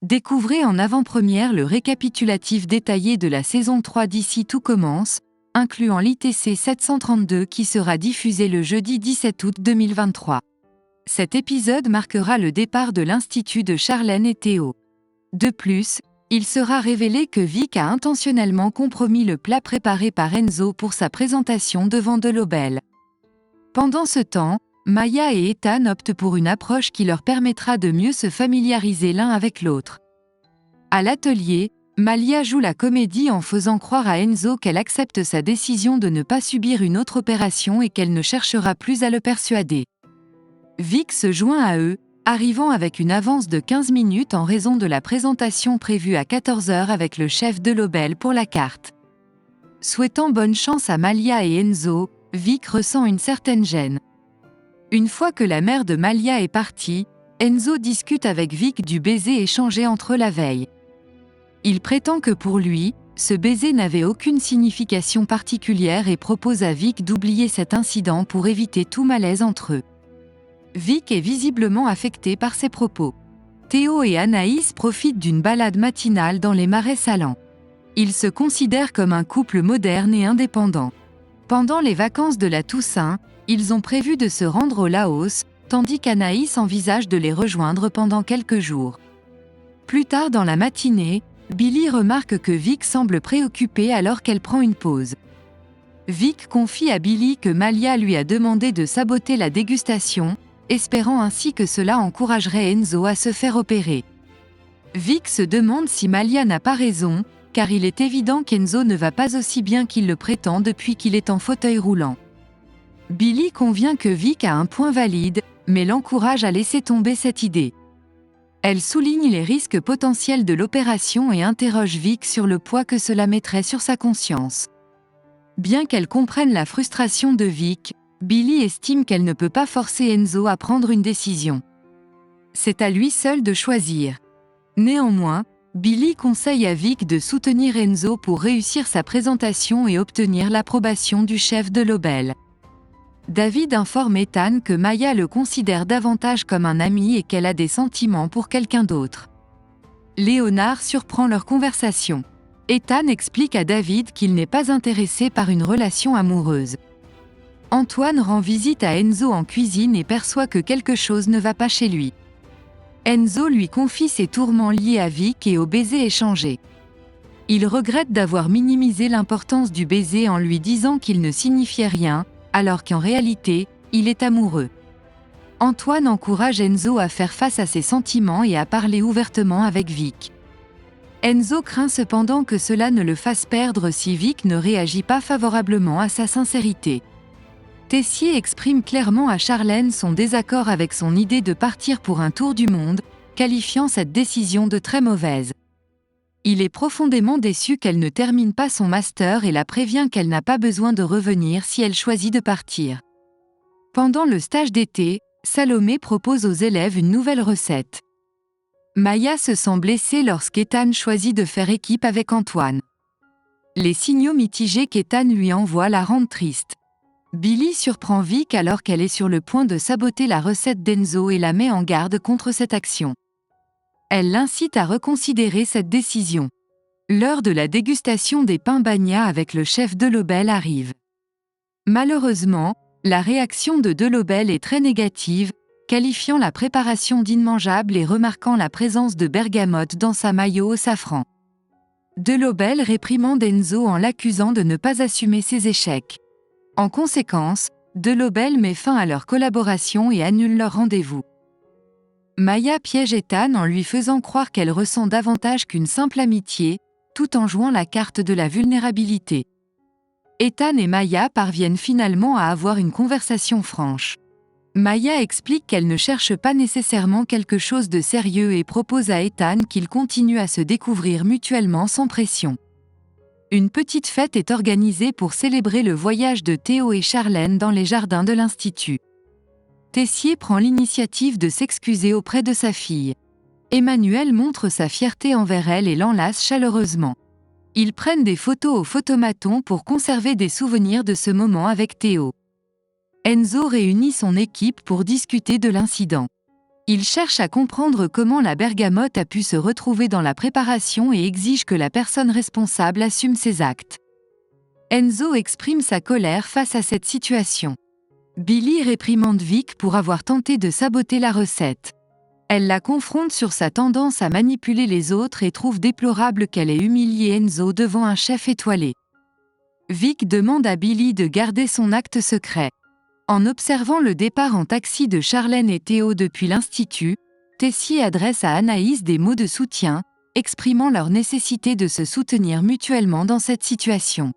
Découvrez en avant-première le récapitulatif détaillé de la saison 3 d'Ici tout commence, incluant l'ITC 732 qui sera diffusé le jeudi 17 août 2023. Cet épisode marquera le départ de l'Institut de Charlène et Théo. De plus, il sera révélé que Vic a intentionnellement compromis le plat préparé par Enzo pour sa présentation devant Delobel. Pendant ce temps, Maya et Ethan optent pour une approche qui leur permettra de mieux se familiariser l'un avec l'autre. À l'atelier, Malia joue la comédie en faisant croire à Enzo qu'elle accepte sa décision de ne pas subir une autre opération et qu'elle ne cherchera plus à le persuader. Vic se joint à eux, arrivant avec une avance de 15 minutes en raison de la présentation prévue à 14h avec le chef Delobel pour la carte. Souhaitant bonne chance à Malia et Enzo, Vic ressent une certaine gêne. Une fois que la mère de Malia est partie, Enzo discute avec Vic du baiser échangé entre eux la veille. Il prétend que pour lui, ce baiser n'avait aucune signification particulière et propose à Vic d'oublier cet incident pour éviter tout malaise entre eux. Vic est visiblement affecté par ces propos. Théo et Anaïs profitent d'une balade matinale dans les marais salants. Ils se considèrent comme un couple moderne et indépendant. Pendant les vacances de la Toussaint, ils ont prévu de se rendre au Laos, tandis qu'Anaïs envisage de les rejoindre pendant quelques jours. Plus tard dans la matinée, Billy remarque que Vic semble préoccupée alors qu'elle prend une pause. Vic confie à Billy que Malia lui a demandé de saboter la dégustation, espérant ainsi que cela encouragerait Enzo à se faire opérer. Vic se demande si Malia n'a pas raison, car il est évident qu'Enzo ne va pas aussi bien qu'il le prétend depuis qu'il est en fauteuil roulant. Billy convient que Vic a un point valide, mais l'encourage à laisser tomber cette idée. Elle souligne les risques potentiels de l'opération et interroge Vic sur le poids que cela mettrait sur sa conscience. Bien qu'elle comprenne la frustration de Vic, Billy estime qu'elle ne peut pas forcer Enzo à prendre une décision. C'est à lui seul de choisir. Néanmoins, Billy conseille à Vic de soutenir Enzo pour réussir sa présentation et obtenir l'approbation du chef Delobel. David informe Ethan que Maya le considère davantage comme un ami et qu'elle a des sentiments pour quelqu'un d'autre. Léonard surprend leur conversation. Ethan explique à David qu'il n'est pas intéressé par une relation amoureuse. Antoine rend visite à Enzo en cuisine et perçoit que quelque chose ne va pas chez lui. Enzo lui confie ses tourments liés à Vic et au baiser échangé. Il regrette d'avoir minimisé l'importance du baiser en lui disant qu'il ne signifiait rien, alors qu'en réalité, il est amoureux. Antoine encourage Enzo à faire face à ses sentiments et à parler ouvertement avec Vic. Enzo craint cependant que cela ne le fasse perdre si Vic ne réagit pas favorablement à sa sincérité. Tessier exprime clairement à Charlène son désaccord avec son idée de partir pour un tour du monde, qualifiant cette décision de très mauvaise. Il est profondément déçu qu'elle ne termine pas son master et la prévient qu'elle n'a pas besoin de revenir si elle choisit de partir. Pendant le stage d'été, Salomé propose aux élèves une nouvelle recette. Maya se sent blessée lorsqu'Ethan choisit de faire équipe avec Antoine. Les signaux mitigés qu'Ethan lui envoie la rendent triste. Billy surprend Vic alors qu'elle est sur le point de saboter la recette d'Enzo et la met en garde contre cette action. Elle l'incite à reconsidérer cette décision. L'heure de la dégustation des pains bagna avec le chef Delobel arrive. Malheureusement, la réaction de Delobel est très négative, qualifiant la préparation d'immangeable et remarquant la présence de bergamote dans sa mayo au safran. Delobel réprimande Enzo en l'accusant de ne pas assumer ses échecs. En conséquence, Delobel met fin à leur collaboration et annule leur rendez-vous. Maya piège Ethan en lui faisant croire qu'elle ressent davantage qu'une simple amitié, tout en jouant la carte de la vulnérabilité. Ethan et Maya parviennent finalement à avoir une conversation franche. Maya explique qu'elle ne cherche pas nécessairement quelque chose de sérieux et propose à Ethan qu'ils continuent à se découvrir mutuellement sans pression. Une petite fête est organisée pour célébrer le voyage de Théo et Charlène dans les jardins de l'Institut. Tessier prend l'initiative de s'excuser auprès de sa fille. Emmanuel montre sa fierté envers elle et l'enlace chaleureusement. Ils prennent des photos au photomaton pour conserver des souvenirs de ce moment avec Théo. Enzo réunit son équipe pour discuter de l'incident. Il cherche à comprendre comment la bergamote a pu se retrouver dans la préparation et exige que la personne responsable assume ses actes. Enzo exprime sa colère face à cette situation. Billy réprimande Vic pour avoir tenté de saboter la recette. Elle la confronte sur sa tendance à manipuler les autres et trouve déplorable qu'elle ait humilié Enzo devant un chef étoilé. Vic demande à Billy de garder son acte secret. En observant le départ en taxi de Charlène et Théo depuis l'institut, Tessier adresse à Anaïs des mots de soutien, exprimant leur nécessité de se soutenir mutuellement dans cette situation.